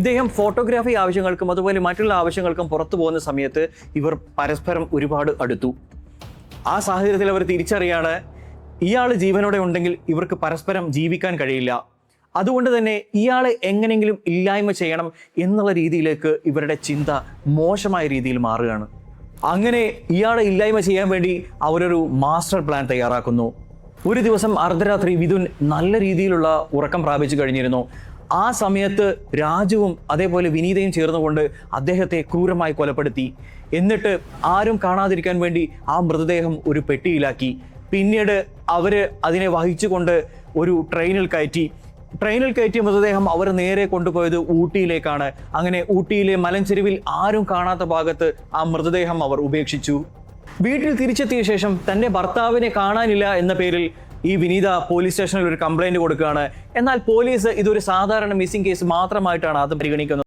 ഇദ്ദേഹം ഫോട്ടോഗ്രാഫി ആവശ്യങ്ങൾക്കും അതുപോലെ മറ്റുള്ള ആവശ്യങ്ങൾക്കും പുറത്തു പോകുന്ന സമയത്ത് ഇവർ പരസ്പരം ഒരുപാട് അടുത്തു. ആ സാഹചര്യത്തിൽ അവർ തിരിച്ചറിയാണ് ഇയാൾ ജീവനോടെ ഉണ്ടെങ്കിൽ ഇവർക്ക് പരസ്പരം ജീവിക്കാൻ കഴിയില്ല. അതുകൊണ്ട് തന്നെ ഇയാളെ എങ്ങനെയെങ്കിലും ഇല്ലായ്മ ചെയ്യണം എന്നുള്ള രീതിയിലേക്ക് ഇവരുടെ ചിന്ത മോശമായ രീതിയിൽ മാറുകയാണ്. അങ്ങനെ ഇയാളെ ഇല്ലായ്മ ചെയ്യാൻ വേണ്ടി അവരൊരു മാസ്റ്റർ പ്ലാൻ തയ്യാറാക്കുന്നു. ഒരു ദിവസം അർദ്ധരാത്രി വിതുൻ നല്ല രീതിയിലുള്ള ഉറക്കം പ്രാപിച്ചു കഴിഞ്ഞിരുന്നു. ആ സമയത്ത് രാജുവും അതേപോലെ വിനീതയും ചേർന്നുകൊണ്ട് അദ്ദേഹത്തെ ക്രൂരമായി കൊലപ്പെടുത്തി. എന്നിട്ട് ആരും കാണാതിരിക്കാൻ വേണ്ടി ആ മൃതദേഹം ഒരു പെട്ടിയിലാക്കി. പിന്നീട് അവര് അതിനെ വഹിച്ചുകൊണ്ട് ഒരു ട്രെയിനിൽ കയറ്റിയ മൃതദേഹം അവർ നേരെ കൊണ്ടുപോയത് ഊട്ടിയിലേക്കാണ്. അങ്ങനെ ഊട്ടിയിലെ മലഞ്ചെരുവിൽ ആരും കാണാത്ത ഭാഗത്ത് ആ മൃതദേഹം അവർ ഉപേക്ഷിച്ചു. വീട്ടിൽ തിരിച്ചെത്തിയ ശേഷം തൻ്റെ ഭർത്താവിനെ കാണാനില്ല എന്ന പേരിൽ ഈ വിനീത പോലീസ് സ്റ്റേഷനിൽ ഒരു കംപ്ലൈന്റ് കൊടുക്കുകയാണ്. എന്നാൽ പോലീസ് ഇതൊരു സാധാരണ മിസ്സിംഗ് കേസ് മാത്രമായിട്ടാണ് അത് പരിഗണിക്കുന്നത്.